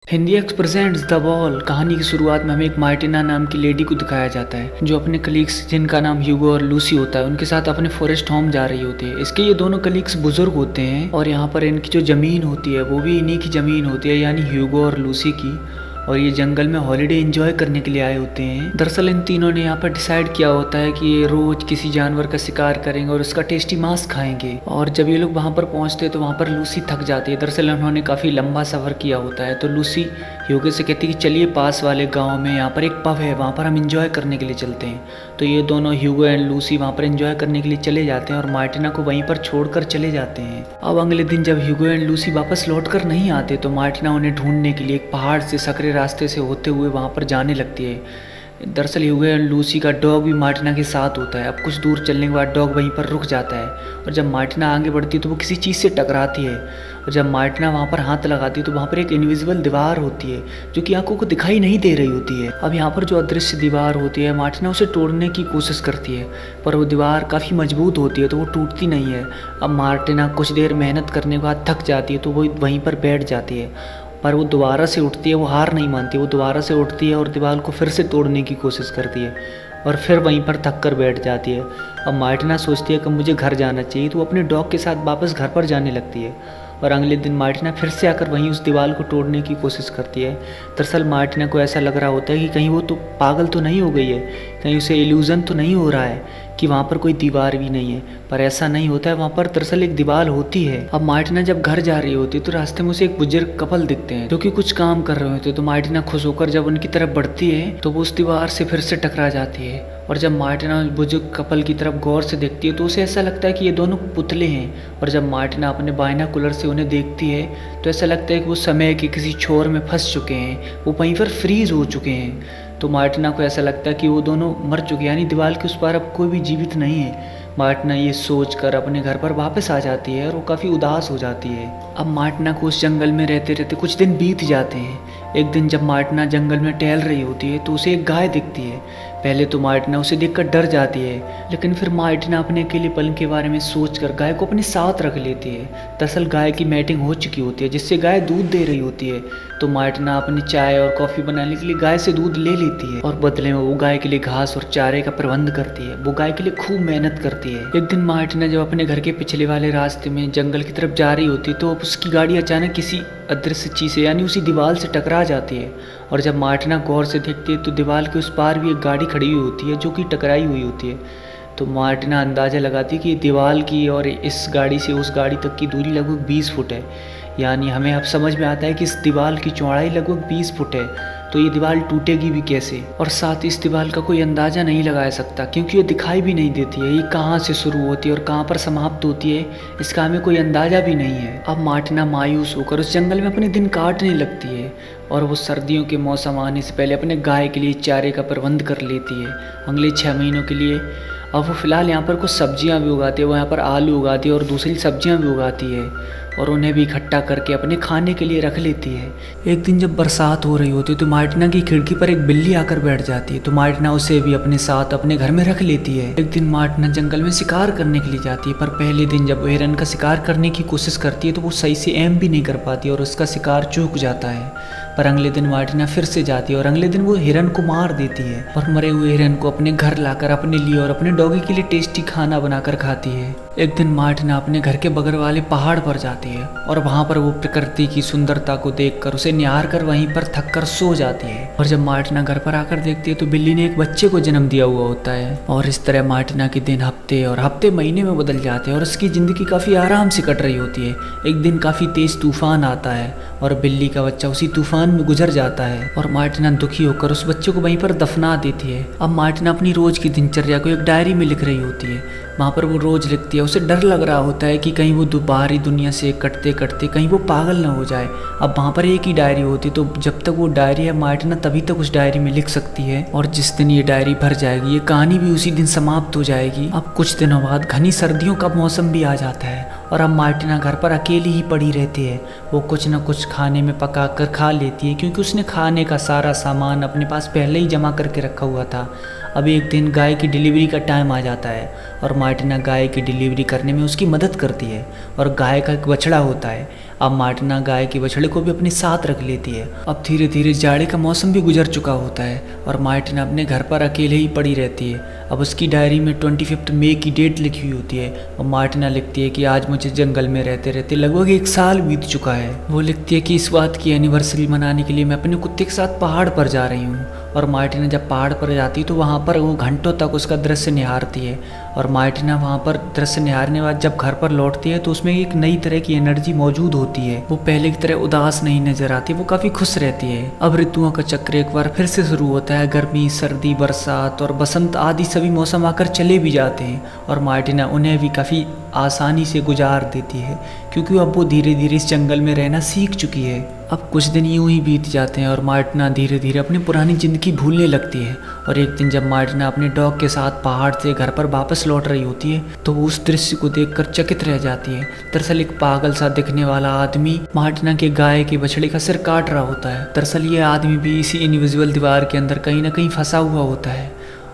Hindi x presents the wall. कहानी की शुरुआत में हमें एक मार्टिना नाम की लेडी को दिखाया जाता है जो अपने कलीग्स जिनका नाम ह्यूगो और लूसी होता है उनके साथ अपने फॉरेस्ट होम जा रही होती है। इसके ये दोनों कलीग्स बुजुर्ग होते हैं और यहाँ पर इनकी जो ज़मीन होती है वो भी इन्हीं की ज़मीन होती है, यानी ह्यूगो और लूसी की। और ये जंगल में हॉलिडे एंजॉय करने के लिए आए होते हैं। दरअसल इन तीनों ने यहाँ पर डिसाइड किया होता है कि ये रोज किसी जानवर का शिकार करेंगे और उसका टेस्टी मांस खाएंगे। और जब ये लोग वहाँ पर पहुँचते हैं तो वहाँ पर लूसी थक जाती है। दरअसल उन्होंने काफ़ी लंबा सफ़र किया होता है तो लूसी ह्यूगो से कहती है कि चलिए पास वाले गाँव में यहाँ पर एक पब है, वहाँ पर हम इंजॉय करने के लिए चलते हैं। तो ये दोनों ह्यूगो एंड लूसी वहाँ पर इंजॉय करने के लिए चले जाते हैं और मार्टिना को वहीं पर छोड़कर चले जाते हैं। अब अगले दिन जब ह्यूगो एंड लूसी वापस लौट कर नहीं आते तो मार्टिना उन्हें ढूंढने के लिए एक पहाड़ से सकरे रास्ते से होते हुए वहाँ पर जाने लगती है। दरअसल ह्यूगो एंड लूसी का डॉग भी मार्टिना के साथ होता है। अब कुछ दूर चलने के बाद डॉग वहीं पर रुक जाता है और जब मार्टिना आगे बढ़ती है तो वो किसी चीज़ से टकराती है और जब मार्टिना वहाँ पर हाथ लगाती है तो वहाँ पर एक इनविजिबल दीवार होती है जो कि आंखों को दिखाई नहीं दे रही होती है। अब यहाँ पर जो अदृश्य दीवार होती है मार्टिना उसे तोड़ने की कोशिश करती है पर वो दीवार काफ़ी मजबूत होती है तो वो टूटती नहीं है। अब मार्टिना कुछ देर मेहनत करने के बाद थक जाती है तो वो वहीं पर बैठ जाती है पर वो दोबारा से उठती है। वो हार नहीं मानती, वो दोबारा से उठती है और दीवार को फिर से तोड़ने की कोशिश करती है और फिर वहीं पर थक कर बैठ जाती है। अब मार्टिना सोचती है कि मुझे घर जाना चाहिए तो वो अपने डॉग के साथ वापस घर पर जाने लगती है और अगले दिन मार्टिना फिर से आकर वहीं उस दीवार को तोड़ने की कोशिश करती है। दरअसल मार्टिना को ऐसा लग रहा होता है कि कहीं वो तो पागल तो नहीं हो गई है, कहीं उसे इल्यूजन तो नहीं हो रहा है कि वहाँ पर कोई दीवार भी नहीं है, पर ऐसा नहीं होता है। वहाँ पर दरअसल एक दीवार होती है। अब मार्टिना जब घर जा रही होती है तो रास्ते में उसे एक बुजुर्ग कपल दिखते हैं जो कि कुछ काम कर रहे होते हैं। तो मार्टिना खुश होकर जब उनकी तरफ बढ़ती है तो वो उस दीवार से फिर से टकरा जाती है और जब मार्टिना बुजुर्ग कपल की तरफ गौर से देखती है तो उसे ऐसा लगता है कि ये दोनों पुतले हैं। और जब मार्टिना अपने बाइनोकुलर से उन्हें देखती है तो ऐसा लगता है कि वो समय के किसी छोर में फंस चुके हैं, वो वहीं पर फ्रीज हो चुके हैं। तो मार्टिना को ऐसा लगता है कि वो दोनों मर चुके हैं, यानी दीवार के उस पार अब कोई भी जीवित नहीं है। मार्टिना ये सोचकर अपने घर पर वापस आ जाती है और वो काफ़ी उदास हो जाती है। अब मार्टिना को उस जंगल में रहते रहते कुछ दिन बीत जाते हैं। एक दिन जब मार्टिना जंगल में टहल रही होती है तो उसे एक गाय दिखती है। पहले तो मार्टिना उसे देखकर डर जाती है लेकिन फिर मार्टिना अपने अकेले पल के बारे में सोचकर गाय को अपने साथ रख लेती है। दरअसल गाय की मैटिंग हो चुकी होती है जिससे गाय दूध दे रही होती है। तो मार्टिना अपनी चाय और कॉफ़ी बनाने के लिए गाय से दूध ले लेती है और बदले में वो गाय के लिए घास और चारे का प्रबंध करती है। वो गाय के लिए खूब मेहनत करती है। एक दिन मार्टिना जब अपने घर के पिछले वाले रास्ते में जंगल की तरफ जा रही होती है तो उसकी गाड़ी अचानक किसी अदृश्य चीज़ से यानी उसी दीवार से टकरा जाती है और जब मार्टिना गौर से देखती है तो दीवार के उस पार भी एक गाड़ी खड़ी हुई होती है जो कि टकराई हुई होती है। तो मार्टिना अंदाज़ा लगाती है कि दीवार की और इस गाड़ी से उस गाड़ी तक की दूरी लगभग 20 फुट है, यानी हमें अब समझ में आता है कि इस दीवार की चौड़ाई लगभग 20 फुट है। तो ये दीवार टूटेगी भी कैसे, और साथ ही इस दीवार का कोई अंदाज़ा नहीं लगा सकता क्योंकि ये दिखाई भी नहीं देती है। ये कहाँ से शुरू होती है और कहाँ पर समाप्त होती है इसका हमें कोई अंदाज़ा भी नहीं है। अब मार्टिना मायूस होकर उस जंगल में अपने दिन काटने लगती है और वो सर्दियों के मौसम आने से पहले अपने गाय के लिए चारे का प्रबंध कर लेती है अगले 6 महीनों के लिए। अब वो फिलहाल यहाँ पर कुछ सब्जियाँ भी उगाती है, वो यहाँ पर आलू उगाती है और दूसरी सब्जियाँ भी उगाती है और उन्हें भी इकट्ठा करके अपने खाने के लिए रख लेती है। एक दिन जब बरसात हो रही होती है तो मार्टिना की खिड़की पर एक बिल्ली आकर बैठ जाती है तो मार्टिना उसे भी अपने साथ अपने घर में रख लेती है। एक दिन मार्टिना जंगल में शिकार करने के लिए जाती है पर पहले दिन जब वो हिरन का शिकार करने की कोशिश करती है तो वो सही से एम भी नहीं कर पाती और उसका शिकार चूक जाता है। पर अगले दिन मार्टिना फिर से जाती है और अगले दिन वो हिरन को मार देती है और मरे हुए हिरन को अपने घर लाकर अपने लिए और अपने डॉगी के लिए टेस्टी खाना बनाकर खाती है। एक दिन मार्टिना अपने घर के बगल वाले पहाड़ पर जाती है और वहाँ पर वो प्रकृति की सुंदरता को देखकर उसे निहार कर वहीं पर थक कर सो जाती है। और जब मार्टिना घर पर आकर देखती है तो बिल्ली ने एक बच्चे को जन्म दिया हुआ होता है और इस तरह मार्टिना के दिन हफ्ते और हफ्ते महीने में बदल जाते हैं और उसकी ज़िंदगी काफ़ी आराम से कट रही होती है। एक दिन काफ़ी तेज़ तूफान आता है और बिल्ली का बच्चा उसी तूफान में गुजर जाता है और मार्टिना दुखी होकर उस बच्चे को वहीं पर दफना देती है। अब मार्टिना अपनी रोज की दिनचर्या को एक डायरी में लिख रही होती है। वहाँ पर वो रोज लिखती है। उसे डर लग रहा होता है कि कहीं वो बाहरी दुनिया से कटते कटते कहीं वो पागल ना हो जाए। अब वहाँ पर एक ही डायरी होती तो जब तक वो डायरी है मार्टिना तभी तक उस डायरी में लिख सकती है और जिस दिन ये डायरी भर जाएगी ये कहानी भी उसी दिन समाप्त हो जाएगी। अब कुछ दिनों बाद घनी सर्दियों का मौसम भी आ जाता है और अब मार्टिना घर पर अकेली ही पड़ी रहती है। वो कुछ न कुछ खाने में पका कर खा लेती है क्योंकि उसने खाने का सारा सामान अपने पास पहले ही जमा करके रखा हुआ था। अब एक दिन गाय की डिलीवरी का टाइम आ जाता है और मार्टिना गाय की डिलीवरी करने में उसकी मदद करती है और गाय का एक बछड़ा होता है। अब मार्टिना गाय के बछड़े को भी अपने साथ रख लेती है। अब धीरे धीरे जाड़े का मौसम भी गुजर चुका होता है और मार्टिना अपने घर पर अकेले ही पड़ी रहती है। अब उसकी डायरी में 25 मई की डेट लिखी हुई होती है और मार्टिना लिखती है कि आज मुझे जंगल में रहते रहते लगभग 1 साल बीत चुका है। वो लिखती है कि इस बात की एनिवर्सरी मनाने के लिए मैं अपने कुत्ते के साथ पहाड़ पर जा रही हूँ। और मार्टिना जब पहाड़ पर जाती है तो वहाँ पर वो घंटों तक उसका दृश्य निहारती है। और मार्टिना वहाँ पर दृश्य निहारने के बाद जब घर पर लौटती है तो उसमें एक नई तरह की एनर्जी मौजूद होती है। वो पहले की तरह उदास नहीं नजर आती, वो काफ़ी खुश रहती है। अब ऋतुओं का चक्र एक बार फिर से शुरू होता है। गर्मी, सर्दी, बरसात और बसंत आदि सभी मौसम आकर चले भी जाते हैं और मार्टिना उन्हें भी काफ़ी आसानी से गुजार देती है क्योंकि अब वो धीरे धीरे इस जंगल में रहना सीख चुकी है। अब कुछ दिन यूं ही बीत जाते हैं और मार्टिना धीरे धीरे अपनी पुरानी ज़िंदगी भूलने लगती है। और एक दिन जब मार्टिना अपने डॉग के साथ पहाड़ से घर पर वापस लौट रही होती है तो वो उस दृश्य को देखकर चकित रह जाती है। दरअसल एक पागल सा दिखने वाला आदमी मार्टिना के गाय के बछड़े का सिर काट रहा होता है। दरअसल ये आदमी भी इसी इनविजिबल दीवार के अंदर कहीं ना कहीं फंसा हुआ होता है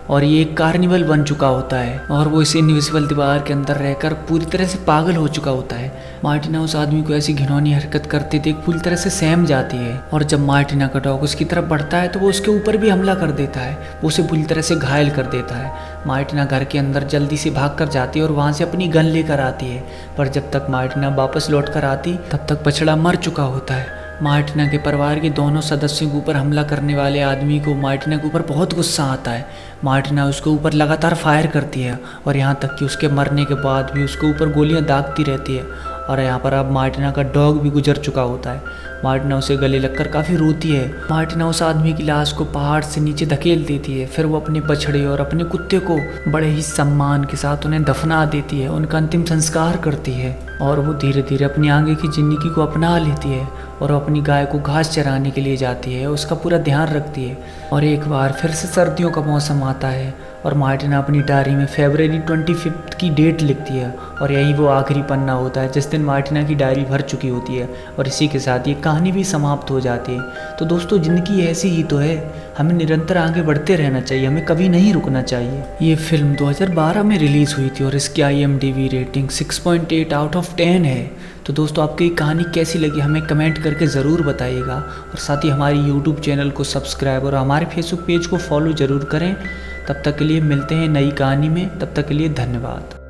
और ये एक कार्निवल बन चुका होता है और वो इस इनविजिबल दीवार के अंदर रहकर पूरी तरह से पागल हो चुका होता है। मार्टिना उस आदमी को ऐसी घिनौनी हरकत करते देख पूरी तरह से सहम जाती है और जब मार्टिना का डॉग उसकी तरफ बढ़ता है तो वो उसके ऊपर भी हमला कर देता है। वो उसे पूरी तरह से घायल कर देता है। मार्टिना घर के अंदर जल्दी से भाग कर जाती है और वहाँ से अपनी गन लेकर आती है, पर जब तक मार्टिना वापस लौट कर आती तब तक बछड़ा मर चुका होता है। मार्टिना के परिवार के दोनों सदस्यों के ऊपर हमला करने वाले आदमी को मार्टिना के ऊपर बहुत गुस्सा आता है। मार्टिना उसके ऊपर लगातार फायर करती है और यहाँ तक कि उसके मरने के बाद भी उसके ऊपर गोलियाँ दागती रहती है। और यहाँ पर अब मार्टिना का डॉग भी गुजर चुका होता है। मार्टिना उसे गले लगकर काफ़ी रोती है। मार्टिना उस आदमी की लाश को पहाड़ से नीचे धकेल देती है। फिर वो अपने बछड़े और अपने कुत्ते को बड़े ही सम्मान के साथ उन्हें दफना देती है, उनका अंतिम संस्कार करती है और वो धीरे धीरे अपनी आगे की ज़िंदगी को अपना लेती है और अपनी गाय को घास चराने के लिए जाती है, उसका पूरा ध्यान रखती है। और एक बार फिर से सर्दियों का मौसम आता है और मार्टिना अपनी डायरी में फरवरी 25 की डेट लिखती है और यही वो आखिरी पन्ना होता है जिस दिन मार्टिना की डायरी भर चुकी होती है और इसी के साथ ये कहानी भी समाप्त हो जाती है। तो दोस्तों, ज़िंदगी ऐसी ही तो है, हमें निरंतर आगे बढ़ते रहना चाहिए, हमें कभी नहीं रुकना चाहिए। ये फिल्म 2012 में रिलीज़ हुई थी और इसकी IMDb रेटिंग 6.8 आउट ऑफ 10 है। तो दोस्तों, आपको ये कहानी कैसी लगी हमें कमेंट करके ज़रूर बताइएगा और साथ ही हमारे YouTube चैनल को सब्सक्राइब और हमारे Facebook पेज को फॉलो ज़रूर करें। तब तक के लिए मिलते हैं नई कहानी में, तब तक के लिए धन्यवाद।